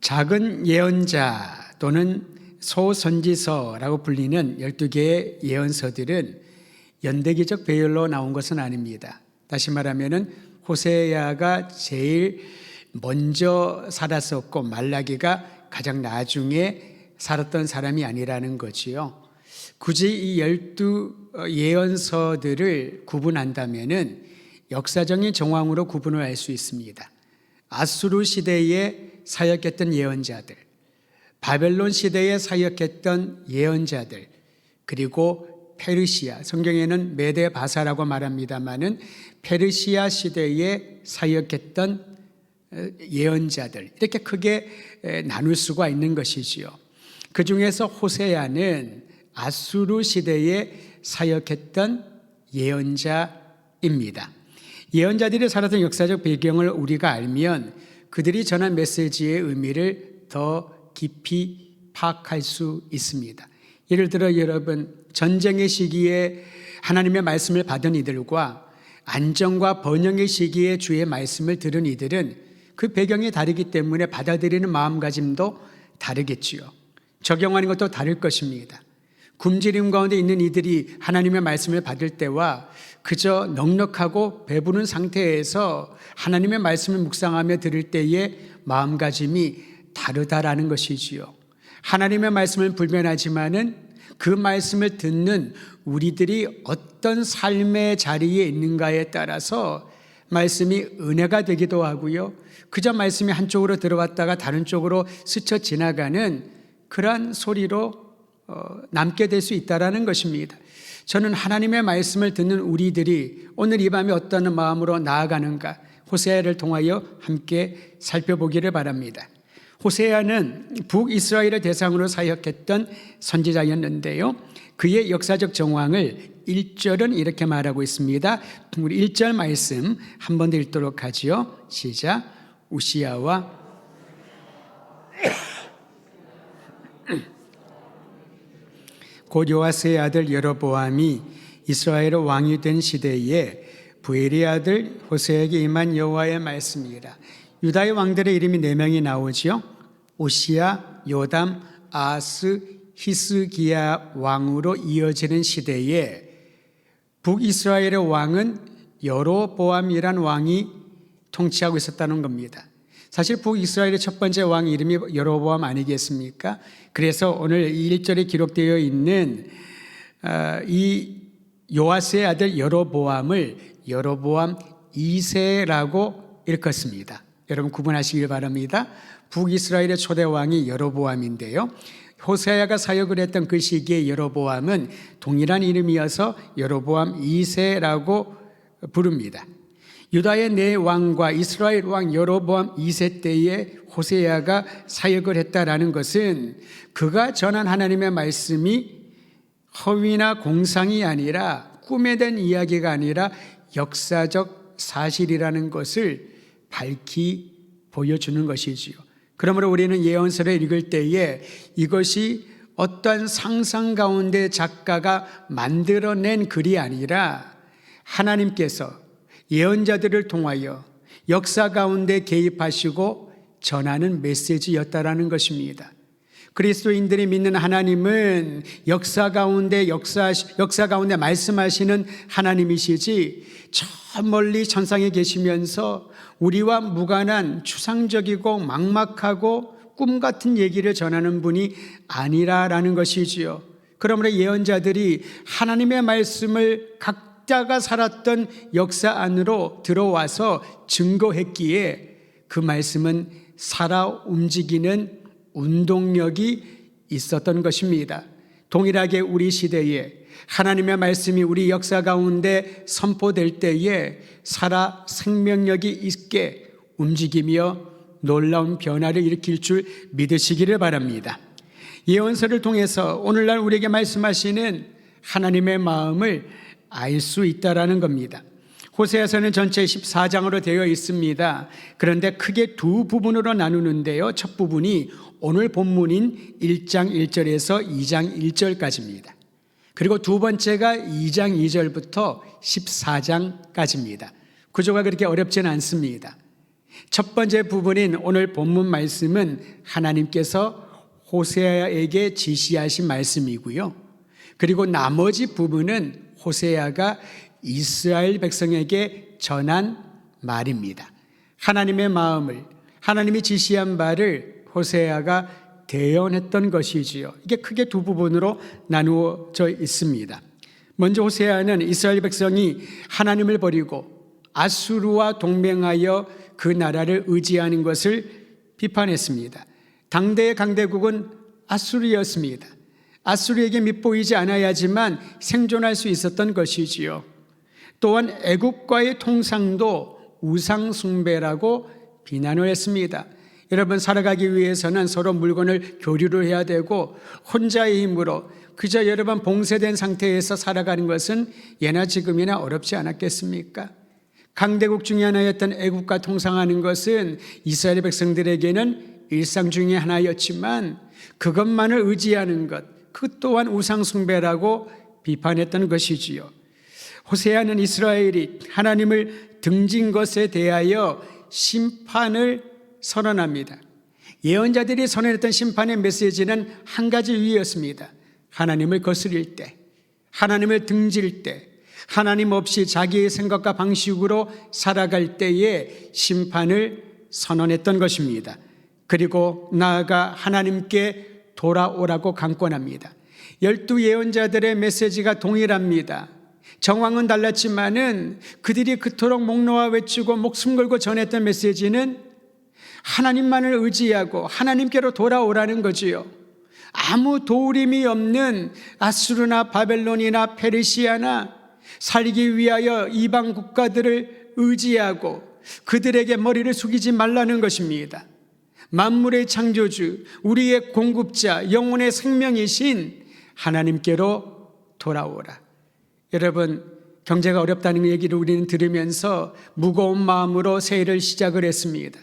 작은 예언자 또는 소선지서라고 불리는 12개의 예언서들은 연대기적 배열로 나온 것은 아닙니다. 다시 말하면 호세아가 제일 먼저 살았었고 말라기가 가장 나중에 살았던 사람이 아니라는 거지요. 굳이 이 12예언서들을 구분한다면 역사적인 정황으로 구분을 할 수 있습니다. 아수르 시대에 사역했던 예언자들, 바벨론 시대에 사역했던 예언자들, 그리고 페르시아, 성경에는 메데바사라고 말합니다마는 페르시아 시대에 사역했던 예언자들, 이렇게 크게 나눌 수가 있는 것이지요. 그 중에서 호세아는 아수르 시대에 사역했던 예언자입니다. 예언자들이 살았던 역사적 배경을 우리가 알면 그들이 전한 메시지의 의미를 더 깊이 파악할 수 있습니다. 예를 들어 여러분, 전쟁의 시기에 하나님의 말씀을 받은 이들과 안정과 번영의 시기에 주의 말씀을 들은 이들은 그 배경이 다르기 때문에 받아들이는 마음가짐도 다르겠지요. 적용하는 것도 다를 것입니다. 굶주림 가운데 있는 이들이 하나님의 말씀을 받을 때와 그저 넉넉하고 배부른 상태에서 하나님의 말씀을 묵상하며 들을 때의 마음가짐이 다르다라는 것이지요. 하나님의 말씀을 불변하지만은 그 말씀을 듣는 우리들이 어떤 삶의 자리에 있는가에 따라서 말씀이 은혜가 되기도 하고요. 그저 말씀이 한쪽으로 들어왔다가 다른 쪽으로 스쳐 지나가는 그러한 소리로 남게 될 수 있다는 것입니다. 저는 하나님의 말씀을 듣는 우리들이 오늘 이 밤에 어떤 마음으로 나아가는가 호세아를 통하여 함께 살펴보기를 바랍니다. 호세아는 북이스라엘을 대상으로 사역했던 선지자였는데요. 그의 역사적 정황을 1절은 이렇게 말하고 있습니다. 우리 1절 말씀 한 번 더 읽도록 하지요. 시작. 우시야와 곧 요아스의 아들 여로보암이 이스라엘의 왕이 된 시대에 부엘의 아들 호세아에게 임한 여호와의 말씀이라. 유다의 왕들의 이름이 4명이 나오지요. 오시야, 요담, 아하스, 히스기야 왕으로 이어지는 시대에 북이스라엘의 왕은 여로보암이란 왕이 통치하고 있었다는 겁니다. 사실 북이스라엘의 첫 번째 왕 이름이 여로보암 아니겠습니까? 그래서 오늘 1절에 기록되어 있는 이 요아스의 아들 여로보암을 여로보암 2세라고 일컫습니다. 여러분 구분하시길 바랍니다. 북이스라엘의 초대 왕이 여로보암인데요. 호세아가 사역을 했던 그 시기에 여로보암은 동일한 이름이어서 여로보암 2세라고 부릅니다. 유다의 4왕과 이스라엘 왕 여로보암 2세 때에 호세아가 사역을 했다라는 것은 그가 전한 하나님의 말씀이 허위나 공상이 아니라 꿈에 된 이야기가 아니라 역사적 사실이라는 것을 밝히 보여주는 것이지요. 그러므로 우리는 예언서를 읽을 때에 이것이 어떠한 상상 가운데 작가가 만들어낸 글이 아니라 하나님께서 예언자들을 통하여 역사 가운데 개입하시고 전하는 메시지였다라는 것입니다. 그리스도인들이 믿는 하나님은 역사 가운데 말씀하시는 하나님이시지 저 멀리 천상에 계시면서 우리와 무관한 추상적이고 막막하고 꿈 같은 얘기를 전하는 분이 아니라라는 것이지요. 그러므로 예언자들이 하나님의 말씀을 각자가 살았던 역사 안으로 들어와서 증거했기에 그 말씀은 살아 움직이는 운동력이 있었던 것입니다. 동일하게 우리 시대에 하나님의 말씀이 우리 역사 가운데 선포될 때에 살아 생명력이 있게 움직이며 놀라운 변화를 일으킬 줄 믿으시기를 바랍니다. 예언서를 통해서 오늘날 우리에게 말씀하시는 하나님의 마음을 알 수 있다라는 겁니다. 호세아서는 전체 14장으로 되어 있습니다. 그런데 크게 두 부분으로 나누는데요. 첫 부분이 오늘 본문인 1장 1절에서 2장 1절까지입니다. 그리고 두 번째가 2장 2절부터 14장까지입니다. 구조가 그렇게 어렵지는 않습니다. 첫 번째 부분인 오늘 본문 말씀은 하나님께서 호세아에게 지시하신 말씀이고요. 그리고 나머지 부분은 호세아가 이스라엘 백성에게 전한 말입니다. 하나님의 마음을, 하나님이 지시한 바를 호세아가 대언했던 것이지요. 이게 크게 두 부분으로 나누어져 있습니다. 먼저 호세아는 이스라엘 백성이 하나님을 버리고 아수르와 동맹하여 그 나라를 의지하는 것을 비판했습니다. 당대의 강대국은 아수르였습니다. 아수르에게 밑보이지 않아야지만 생존할 수 있었던 것이지요. 또한 애국과의 통상도 우상 숭배라고 비난을 했습니다. 여러분, 살아가기 위해서는 서로 물건을 교류를 해야 되고 혼자의 힘으로 그저 여러분 봉쇄된 상태에서 살아가는 것은 예나 지금이나 어렵지 않았겠습니까? 강대국 중에 하나였던 애국과 통상하는 것은 이스라엘 백성들에게는 일상 중에 하나였지만 그것만을 의지하는 것, 그 또한 우상 숭배라고 비판했던 것이지요. 호세아는 이스라엘이 하나님을 등진 것에 대하여 심판을 선언합니다. 예언자들이 선언했던 심판의 메시지는 한 가지 위였습니다. 하나님을 거스릴 때, 하나님을 등질 때, 하나님 없이 자기의 생각과 방식으로 살아갈 때에 심판을 선언했던 것입니다. 그리고 나아가 하나님께 돌아오라고 강권합니다. 12 예언자들의 메시지가 동일합니다. 정황은 달랐지만은 그들이 그토록 목 놓아 외치고 목숨 걸고 전했던 메시지는 하나님만을 의지하고 하나님께로 돌아오라는 거지요. 아무 도우림이 없는 아수르나 바벨론이나 페르시아나 살기 위하여 이방 국가들을 의지하고 그들에게 머리를 숙이지 말라는 것입니다. 만물의 창조주, 우리의 공급자, 영혼의 생명이신 하나님께로 돌아오라. 여러분, 경제가 어렵다는 얘기를 우리는 들으면서 무거운 마음으로 새해를 시작을 했습니다.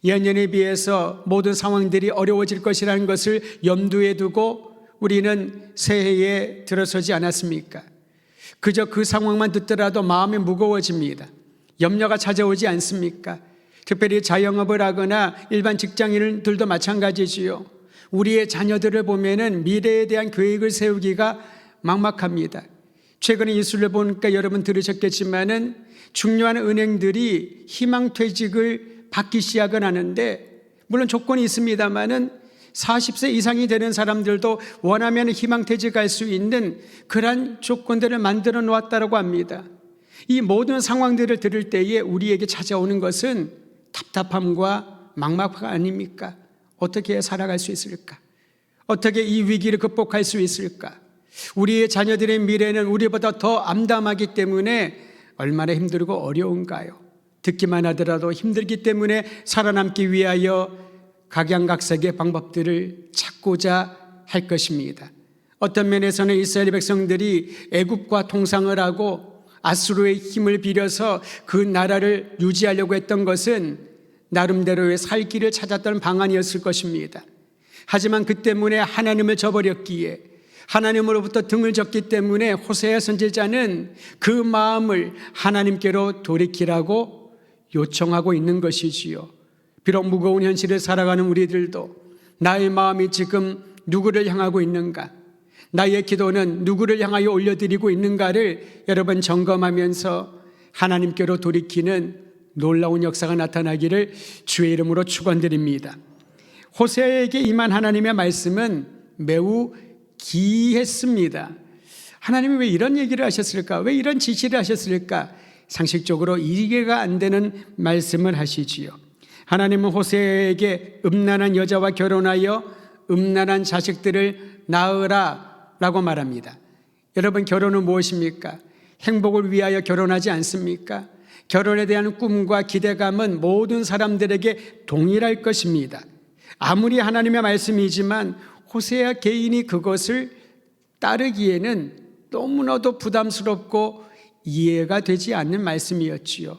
예년에 비해서 모든 상황들이 어려워질 것이라는 것을 염두에 두고 우리는 새해에 들어서지 않았습니까? 그저 그 상황만 듣더라도 마음이 무거워집니다. 염려가 찾아오지 않습니까? 특별히 자영업을 하거나 일반 직장인들도 마찬가지지요. 우리의 자녀들을 보면은 미래에 대한 계획을 세우기가 막막합니다. 최근에 뉴스를 보니까 여러분 들으셨겠지만은 중요한 은행들이 희망퇴직을 받기 시작을 하는데, 물론 조건이 있습니다만은 40세 이상이 되는 사람들도 원하면 희망퇴직할 수 있는 그러한 조건들을 만들어 놓았다고 합니다. 이 모든 상황들을 들을 때에 우리에게 찾아오는 것은 답답함과 막막함 아닙니까? 어떻게 살아갈 수 있을까? 어떻게 이 위기를 극복할 수 있을까? 우리의 자녀들의 미래는 우리보다 더 암담하기 때문에 얼마나 힘들고 어려운가요? 듣기만 하더라도 힘들기 때문에 살아남기 위하여 각양각색의 방법들을 찾고자 할 것입니다. 어떤 면에서는 이스라엘 백성들이 애국과 통상을 하고 아수르의 힘을 빌려서 그 나라를 유지하려고 했던 것은 나름대로의 살 길을 찾았던 방안이었을 것입니다. 하지만 그 때문에 하나님을 저버렸기에, 하나님으로부터 등을 졌기 때문에 호세아 선지자는 그 마음을 하나님께로 돌이키라고 요청하고 있는 것이지요. 비록 무거운 현실을 살아가는 우리들도 나의 마음이 지금 누구를 향하고 있는가, 나의 기도는 누구를 향하여 올려드리고 있는가를 여러분 점검하면서 하나님께로 돌이키는 놀라운 역사가 나타나기를 주의 이름으로 축원드립니다. 호세아에게 임한 하나님의 말씀은 매우 기이했습니다. 하나님이 왜 이런 얘기를 하셨을까? 왜 이런 지시를 하셨을까? 상식적으로 이해가 안 되는 말씀을 하시지요. 하나님은 호세아에게 음란한 여자와 결혼하여 음란한 자식들을 낳으라 라고 말합니다. 여러분, 결혼은 무엇입니까? 행복을 위하여 결혼하지 않습니까? 결혼에 대한 꿈과 기대감은 모든 사람들에게 동일할 것입니다. 아무리 하나님의 말씀이지만 호세아 개인이 그것을 따르기에는 너무나도 부담스럽고 이해가 되지 않는 말씀이었지요.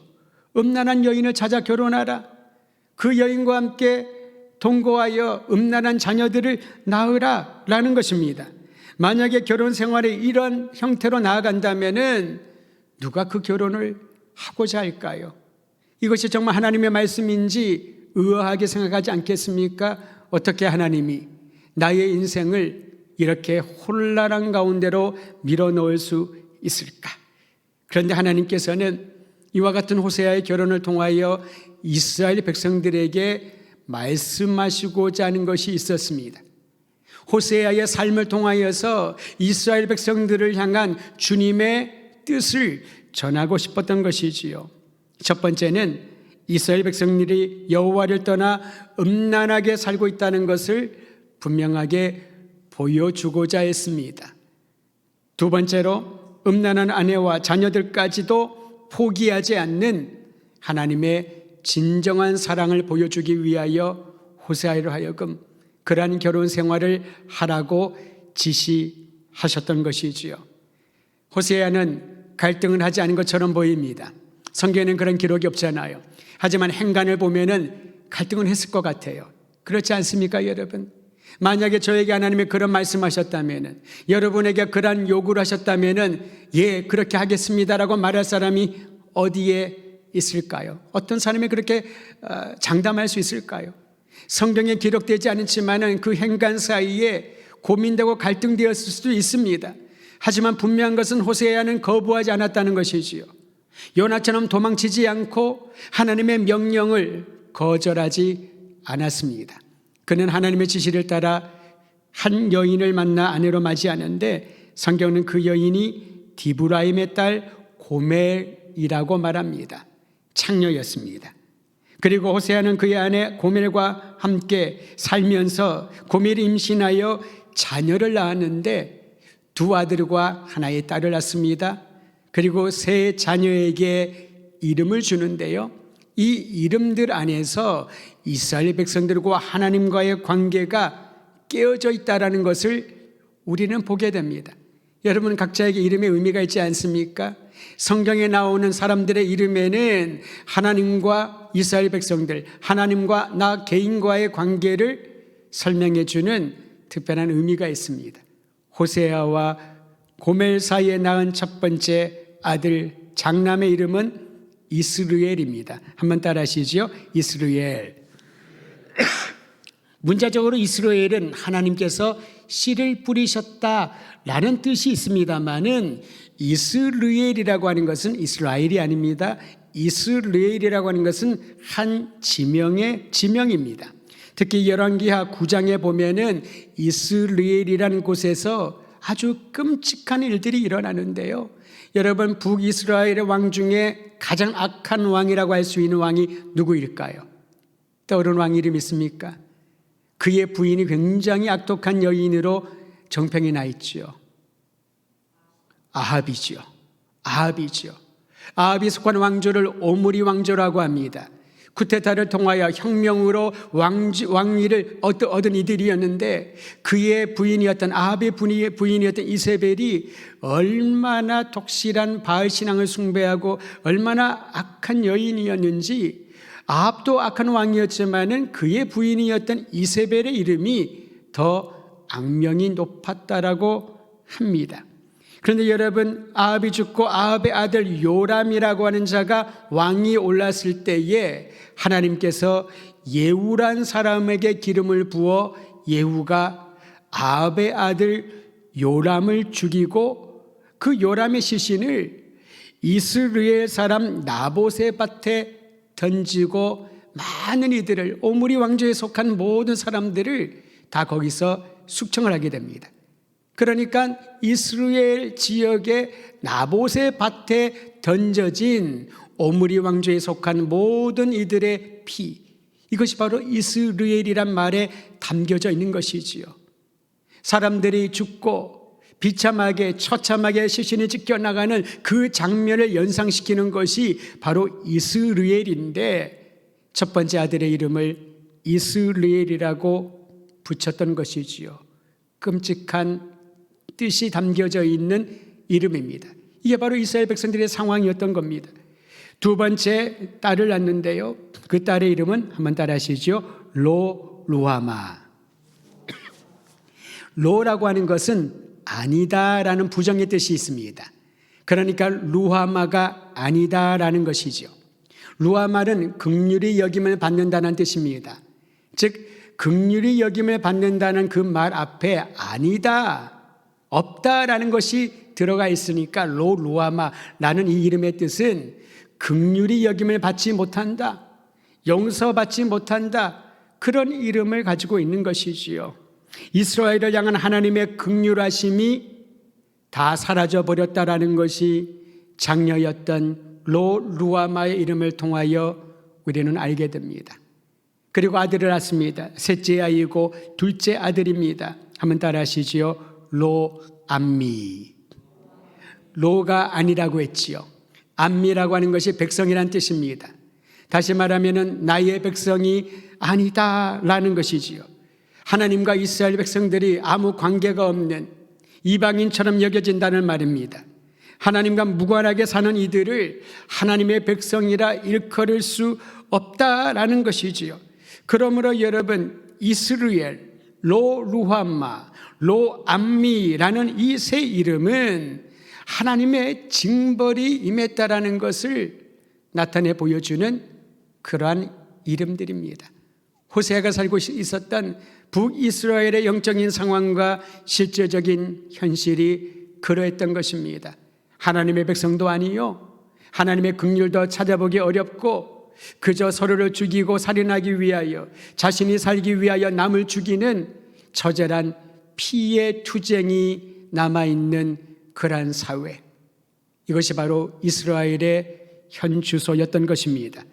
음란한 여인을 찾아 결혼하라. 그 여인과 함께 동거하여 음란한 자녀들을 낳으라 라는 것입니다. 만약에 결혼 생활이 이런 형태로 나아간다면은 누가 그 결혼을 하고자 할까요? 이것이 정말 하나님의 말씀인지 의아하게 생각하지 않겠습니까? 어떻게 하나님이 나의 인생을 이렇게 혼란한 가운데로 밀어넣을 수 있을까? 그런데 하나님께서는 이와 같은 호세아의 결혼을 통하여 이스라엘 백성들에게 말씀하시고자 하는 것이 있었습니다. 호세아의 삶을 통하여서 이스라엘 백성들을 향한 주님의 뜻을 전하고 싶었던 것이지요. 첫 번째는 이스라엘 백성들이 여호와를 떠나 음란하게 살고 있다는 것을 분명하게 보여주고자 했습니다. 두 번째로 음란한 아내와 자녀들까지도 포기하지 않는 하나님의 진정한 사랑을 보여주기 위하여 호세아로 하여금 그러한 결혼 생활을 하라고 지시하셨던 것이지요. 호세아는 갈등을 하지 않은 것처럼 보입니다. 성경에는 그런 기록이 없잖아요. 하지만 행간을 보면은 갈등은 했을 것 같아요. 그렇지 않습니까, 여러분? 만약에 저에게 하나님이 그런 말씀하셨다면은, 여러분에게 그런 요구를 하셨다면은, 예, 그렇게 하겠습니다라고 말할 사람이 어디에 있을까요? 어떤 사람이 그렇게 장담할 수 있을까요? 성경에 기록되지 않지만은 그 행간 사이에 고민되고 갈등되었을 수도 있습니다. 하지만 분명한 것은 호세아는 거부하지 않았다는 것이지요. 요나처럼 도망치지 않고 하나님의 명령을 거절하지 않았습니다. 그는 하나님의 지시를 따라 한 여인을 만나 아내로 맞이하는데 성경은 그 여인이 디브라임의 딸 고멜이라고 말합니다. 창녀였습니다. 그리고 호세아는 그의 아내 고멜과 함께 살면서 고멜이 임신하여 자녀를 낳았는데 두 아들과 하나의 딸을 낳습니다. 그리고 세 자녀에게 이름을 주는데요. 이 이름들 안에서 이스라엘 백성들과 하나님과의 관계가 깨어져 있다는 것을 우리는 보게 됩니다. 여러분 각자에게 이름의 의미가 있지 않습니까? 성경에 나오는 사람들의 이름에는 하나님과 이스라엘 백성들, 하나님과 나 개인과의 관계를 설명해 주는 특별한 의미가 있습니다. 호세아와 고멜 사이에 낳은 첫 번째 아들 장남의 이름은 이스르엘입니다. 한번 따라 하시죠. 이스르엘. 문자적으로 이스라엘은 하나님께서 씨를 뿌리셨다라는 뜻이 있습니다만은 이스라엘이라고 하는 것은 이스라엘이 아닙니다. 이스라엘이라고 하는 것은 한 지명입니다. 특히 열왕기하 9장에 보면은 이스라엘이라는 곳에서 아주 끔찍한 일들이 일어나는데요. 여러분 북이스라엘의 왕 중에 가장 악한 왕이라고 할 수 있는 왕이 누구일까요? 떠오르는 왕 이름 있습니까? 그의 부인이 굉장히 악독한 여인으로 정평이 나 있지요. 아합이지요. 아합이 속한 왕조를 오므리 왕조라고 합니다. 쿠데타를 통하여 혁명으로 왕위를 얻은 이들이었는데 그의 부인이었던 아합의 부인이었던 이세벨이 얼마나 독실한 바알 신앙을 숭배하고 얼마나 악한 여인이었는지 아합도 악한 왕이었지만은 그의 부인이었던 이세벨의 이름이 더 악명이 높았다라고 합니다. 그런데 여러분 아합이 죽고 아합의 아들 요람이라고 하는 자가 왕이 올랐을 때에 하나님께서 예후란 사람에게 기름을 부어 예후가 아합의 아들 요람을 죽이고 그 요람의 시신을 이스라엘 사람 나봇의 밭에 던지고 많은 이들을 오므리 왕조에 속한 모든 사람들을 다 거기서 숙청을 하게 됩니다. 그러니까 이스라엘 지역의 나봇의 밭에 던져진 오므리 왕조에 속한 모든 이들의 피, 이것이 바로 이스라엘이란 말에 담겨져 있는 것이지요. 사람들이 죽고 비참하게 처참하게 시신이 찢겨나가는 그 장면을 연상시키는 것이 바로 이스라엘인데 첫 번째 아들의 이름을 이스라엘이라고 붙였던 것이지요. 끔찍한 뜻이 담겨져 있는 이름입니다. 이게 바로 이스라엘 백성들의 상황이었던 겁니다. 두 번째 딸을 낳는데요. 그 딸의 이름은 한번 따라 하시죠. 루하마. 로라고 하는 것은 아니다라는 부정의 뜻이 있습니다. 그러니까 루하마가 아니다라는 것이죠. 루아마는 긍휼히 여김을 받는다는 뜻입니다. 즉 긍휼히 여김을 받는다는 그 말 앞에 아니다, 없다라는 것이 들어가 있으니까 루아마라는 이 이름의 뜻은 긍휼히 여김을 받지 못한다, 용서받지 못한다, 그런 이름을 가지고 있는 것이지요. 이스라엘을 향한 하나님의 긍휼하심이 다 사라져버렸다라는 것이 장녀였던 루아마의 이름을 통하여 우리는 알게 됩니다. 그리고 아들을 낳습니다. 셋째 아이고 둘째 아들입니다. 한번 따라 하시지요. 로암미. 로가 아니라고 했지요. 암미라고 하는 것이 백성이란 뜻입니다. 다시 말하면 나의 백성이 아니다라는 것이지요. 하나님과 이스라엘 백성들이 아무 관계가 없는 이방인처럼 여겨진다는 말입니다. 하나님과 무관하게 사는 이들을 하나님의 백성이라 일컬을 수 없다라는 것이지요. 그러므로 여러분, 이스라엘, 루함마, 로암미라는 이 세 이름은 하나님의 징벌이 임했다라는 것을 나타내 보여주는 그러한 이름들입니다. 호세아가 살고 있었던 북이스라엘의 영적인 상황과 실제적인 현실이 그러했던 것입니다. 하나님의 백성도 아니요, 하나님의 긍휼도 찾아보기 어렵고 그저 서로를 죽이고 살인하기 위하여, 자신이 살기 위하여 남을 죽이는 처절한 피의 투쟁이 남아있는 그러한 사회, 이것이 바로 이스라엘의 현 주소였던 것입니다.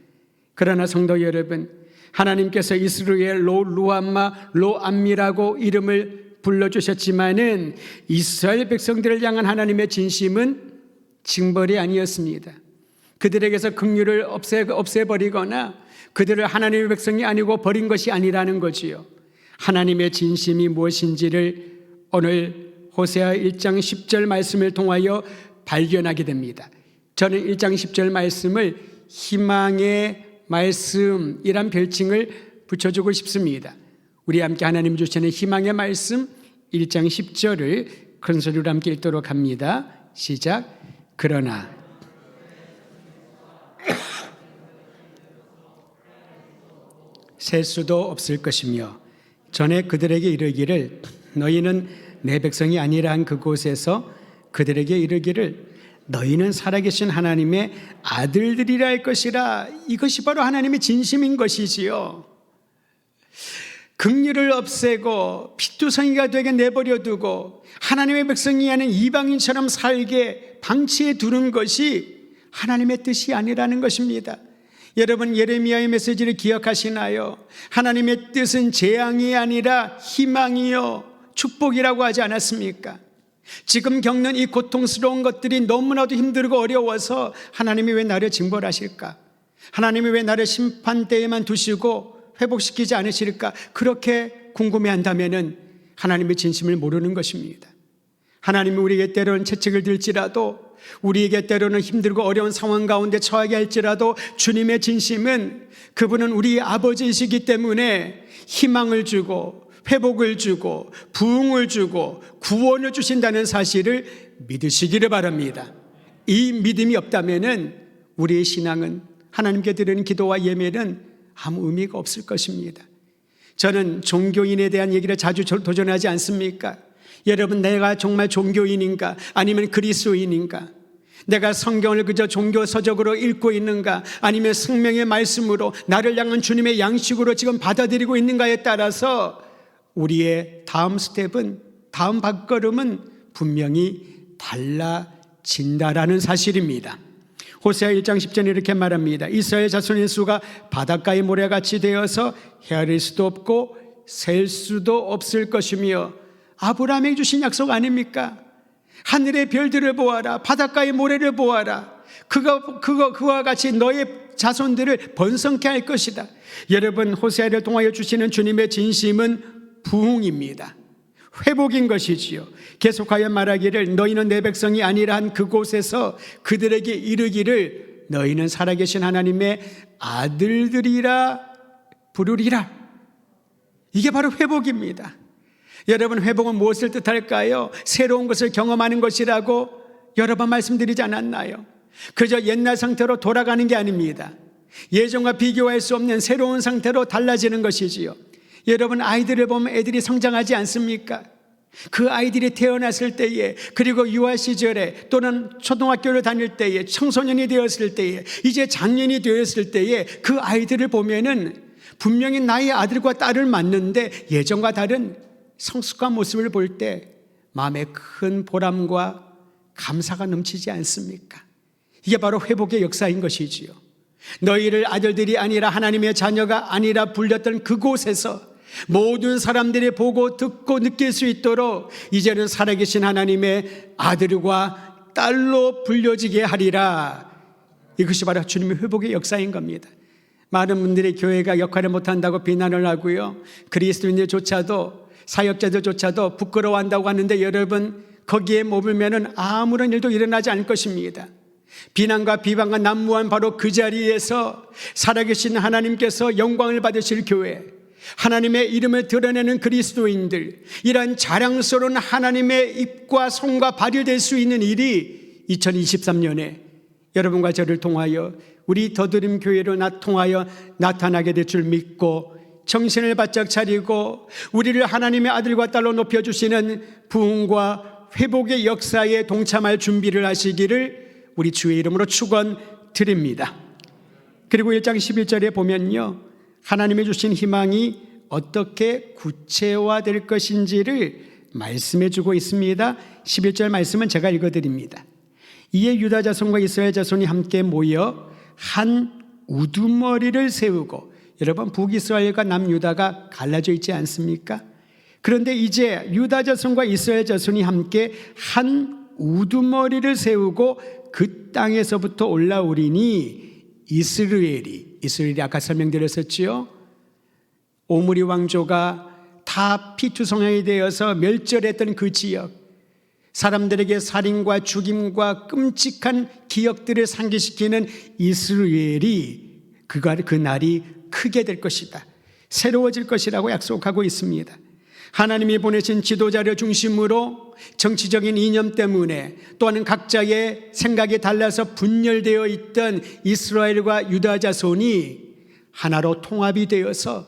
그러나 성도 여러분, 하나님께서 이스라엘 루함마 로암미라고 이름을 불러주셨지만은 이스라엘 백성들을 향한 하나님의 진심은 징벌이 아니었습니다. 그들에게서 긍휼을 없애버리거나 그들을 하나님의 백성이 아니고 버린 것이 아니라는 거지요. 하나님의 진심이 무엇인지를 오늘 호세아 1장 10절 말씀을 통하여 발견하게 됩니다. 저는 1장 10절 말씀을 희망의 말씀이란 별칭을 붙여주고 싶습니다. 우리 함께 하나님 주시는 희망의 말씀 1장 10절을 큰 소리로 함께 읽도록 합니다. 시작. 그러나 셀 수도 없을 것이며 전에 그들에게 이르기를 너희는 내 백성이 아니라 한 그곳에서 그들에게 이르기를 너희는 살아계신 하나님의 아들들이라 할 것이라. 이것이 바로 하나님의 진심인 것이지요. 긍휼을 없애고 피투성이가 되게 내버려 두고 하나님의 백성이 아닌 이방인처럼 살게 방치해 두는 것이 하나님의 뜻이 아니라는 것입니다. 여러분, 예레미야의 메시지를 기억하시나요? 하나님의 뜻은 재앙이 아니라 희망이요 축복이라고 하지 않았습니까? 지금 겪는 이 고통스러운 것들이 너무나도 힘들고 어려워서 하나님이 왜 나를 징벌하실까? 하나님이 왜 나를 심판대에만 두시고 회복시키지 않으실까? 그렇게 궁금해한다면 하나님의 진심을 모르는 것입니다. 하나님이 우리에게 때로는 채찍을 들지라도, 우리에게 때로는 힘들고 어려운 상황 가운데 처하게 할지라도 주님의 진심은 그분은 우리 아버지이시기 때문에 희망을 주고 회복을 주고 부흥을 주고 구원을 주신다는 사실을 믿으시기를 바랍니다. 이 믿음이 없다면 우리의 신앙은, 하나님께 드리는 기도와 예배는 아무 의미가 없을 것입니다. 저는 종교인에 대한 얘기를 자주 도전하지 않습니까? 여러분, 내가 정말 종교인인가? 아니면 그리스도인인가? 내가 성경을 그저 종교 서적으로 읽고 있는가? 아니면 생명의 말씀으로 나를 향한 주님의 양식으로 지금 받아들이고 있는가에 따라서 우리의 다음 스텝은, 다음 발걸음은 분명히 달라진다라는 사실입니다. 호세아 1장 10절에 이렇게 말합니다. 이스라엘 자손의 수가 바닷가의 모래같이 되어서 헤아릴 수도 없고 셀 수도 없을 것이며, 아브라함에게 주신 약속 아닙니까? 하늘의 별들을 보아라, 바닷가의 모래를 보아라. 그와 같이 너의 자손들을 번성케 할 것이다. 여러분, 호세아를 통하여 주시는 주님의 진심은 부흥입니다. 회복인 것이지요. 계속하여 말하기를 너희는 내 백성이 아니라 한 그곳에서 그들에게 이르기를 너희는 살아계신 하나님의 아들들이라 부르리라. 이게 바로 회복입니다. 여러분, 회복은 무엇을 뜻할까요? 새로운 것을 경험하는 것이라고 여러 번 말씀드리지 않았나요? 그저 옛날 상태로 돌아가는 게 아닙니다. 예전과 비교할 수 없는 새로운 상태로 달라지는 것이지요. 여러분, 아이들을 보면 애들이 성장하지 않습니까? 그 아이들이 태어났을 때에, 그리고 유아 시절에, 또는 초등학교를 다닐 때에, 청소년이 되었을 때에, 이제 장년이 되었을 때에 그 아이들을 보면은 분명히 나의 아들과 딸을 맞는데 예전과 다른 성숙한 모습을 볼 때 마음에 큰 보람과 감사가 넘치지 않습니까? 이게 바로 회복의 역사인 것이지요. 너희를 아들들이 아니라 하나님의 자녀가 아니라 불렸던 그곳에서 모든 사람들이 보고 듣고 느낄 수 있도록 이제는 살아계신 하나님의 아들과 딸로 불려지게 하리라. 이것이 바로 주님의 회복의 역사인 겁니다. 많은 분들이 교회가 역할을 못한다고 비난을 하고요, 그리스도인들조차도, 사역자들조차도 부끄러워한다고 하는데, 여러분, 거기에 머물면은 아무런 일도 일어나지 않을 것입니다. 비난과 비방과 난무한 바로 그 자리에서 살아계신 하나님께서 영광을 받으실 교회, 하나님의 이름을 드러내는 그리스도인들, 이러한 자랑스러운 하나님의 입과 손과 발이 될 수 있는 일이 2023년에 여러분과 저를 통하여, 우리 더드림 교회로 통하여 나타나게 될 줄 믿고 정신을 바짝 차리고 우리를 하나님의 아들과 딸로 높여주시는 부흥과 회복의 역사에 동참할 준비를 하시기를 우리 주의 이름으로 축원드립니다. 그리고 1장 11절에 보면요, 하나님이 주신 희망이 어떻게 구체화될 것인지를 말씀해 주고 있습니다. 11절 말씀은 제가 읽어드립니다. 이에 유다 자손과 이스라엘 자손이 함께 모여 한 우두머리를 세우고, 여러분, 북이스라엘과 남유다가 갈라져 있지 않습니까? 그런데 이제 유다 자손과 이스라엘 자손이 함께 한 우두머리를 세우고 그 땅에서부터 올라오리니 이스라엘이 아까 설명드렸었지요. 오므리 왕조가 다 피투성향이 되어서 멸절했던 그 지역, 사람들에게 살인과 죽임과 끔찍한 기억들을 상기시키는 이스라엘이 그 날이 크게 될 것이다, 새로워질 것이라고 약속하고 있습니다. 하나님이 보내신 지도자를 중심으로 정치적인 이념 때문에, 또한 각자의 생각이 달라서 분열되어 있던 이스라엘과 유다 자손이 하나로 통합이 되어서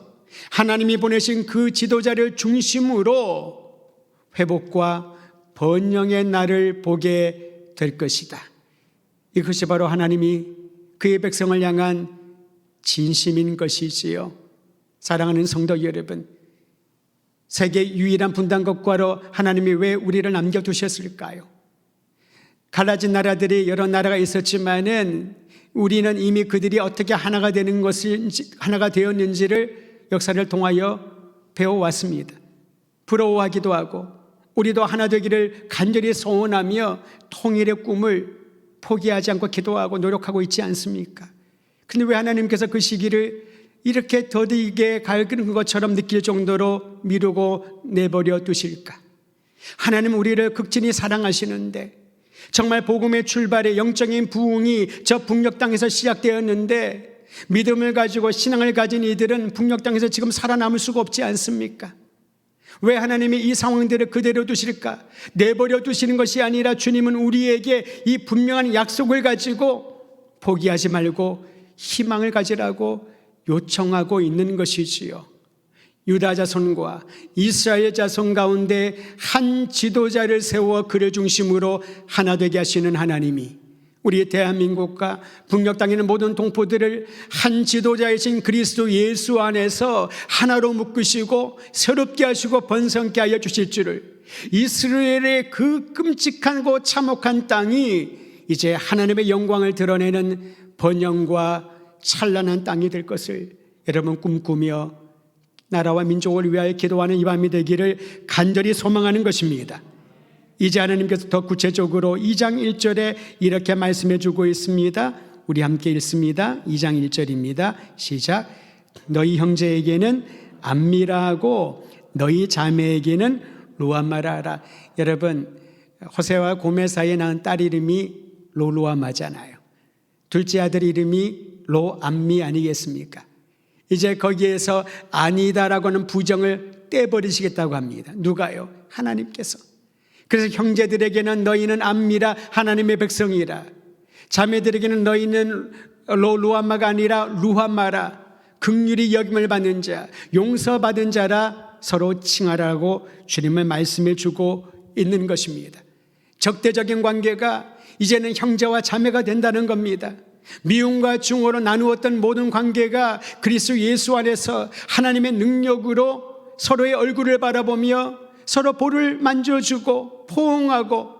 하나님이 보내신 그 지도자를 중심으로 회복과 번영의 날을 보게 될 것이다. 이것이 바로 하나님이 그의 백성을 향한 진심인 것이지요. 사랑하는 성도 여러분, 세계 유일한 분단 국가로 하나님이 왜 우리를 남겨두셨을까요? 갈라진 나라들이 여러 나라가 있었지만은 우리는 이미 그들이 어떻게 하나가 되는 것인지, 하나가 되었는지를 역사를 통하여 배워왔습니다. 부러워하기도 하고 우리도 하나 되기를 간절히 소원하며 통일의 꿈을 포기하지 않고 기도하고 노력하고 있지 않습니까? 근데 왜 하나님께서 그 시기를 이렇게 더디게 갈그는 것처럼 느낄 정도로 미루고 내버려 두실까? 하나님은 우리를 극진히 사랑하시는데, 정말 복음의 출발에 영적인 부흥이 저 북녘 땅에서 시작되었는데, 믿음을 가지고 신앙을 가진 이들은 북녘 땅에서 지금 살아남을 수가 없지 않습니까? 왜 하나님이 이 상황들을 그대로 두실까? 내버려 두시는 것이 아니라 주님은 우리에게 이 분명한 약속을 가지고 포기하지 말고 희망을 가지라고 요청하고 있는 것이지요. 유다 자손과 이스라엘 자손 가운데 한 지도자를 세워 그를 중심으로 하나 되게 하시는 하나님이 우리 대한민국과 북녘 땅에 있는 모든 동포들을 한 지도자이신 그리스도 예수 안에서 하나로 묶으시고 새롭게 하시고 번성케 하여 주실 줄을, 이스라엘의 그 끔찍하고 참혹한 땅이 이제 하나님의 영광을 드러내는 번영과 찬란한 땅이 될 것을 여러분 꿈꾸며 나라와 민족을 위하여 기도하는 이 밤이 되기를 간절히 소망하는 것입니다. 이제 하나님께서 더 구체적으로 2장 1절에 이렇게 말씀해 주고 있습니다. 우리 함께 읽습니다. 2장 1절입니다. 시작. 너희 형제에게는 암미라하고 너희 자매에게는 루아마라하라. 여러분, 호세와 고멜 사이에 낳은 딸 이름이 로루아마잖아요. 둘째 아들 이름이 로암미 아니겠습니까? 이제 거기에서 아니다라고 하는 부정을 떼버리시겠다고 합니다. 누가요? 하나님께서. 그래서 형제들에게는 너희는 암미라, 하나님의 백성이라. 자매들에게는 너희는 루함마가 아니라 루함마라, 긍휼히 여김을 받는 자, 용서받은 자라 서로 칭하라고 주님의 말씀을 주고 있는 것입니다. 적대적인 관계가 이제는 형제와 자매가 된다는 겁니다. 미움과 증오로 나누었던 모든 관계가 그리스도 예수 안에서 하나님의 능력으로 서로의 얼굴을 바라보며 서로 볼을 만져주고 포옹하고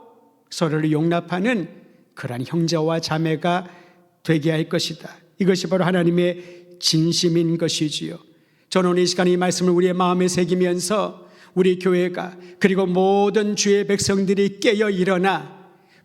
서로를 용납하는 그러한 형제와 자매가 되게 할 것이다. 이것이 바로 하나님의 진심인 것이지요. 저는 오늘 이 시간에 이 말씀을 우리의 마음에 새기면서 우리 교회가 그리고 모든 주의 백성들이 깨어 일어나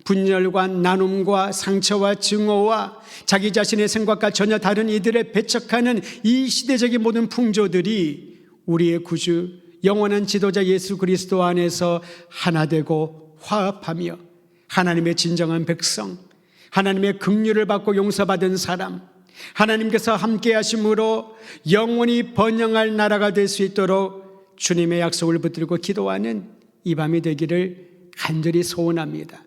분열과 나눔과 상처와 증오와 자기 자신의 생각과 전혀 다른 이들을 배척하는 이 시대적인 모든 풍조들이 우리의 구주 영원한 지도자 예수 그리스도 안에서 하나 되고 화합하며 하나님의 진정한 백성, 하나님의 긍휼을 받고 용서받은 사람, 하나님께서 함께 하심으로 영원히 번영할 나라가 될 수 있도록 주님의 약속을 붙들고 기도하는 이 밤이 되기를 간절히 소원합니다.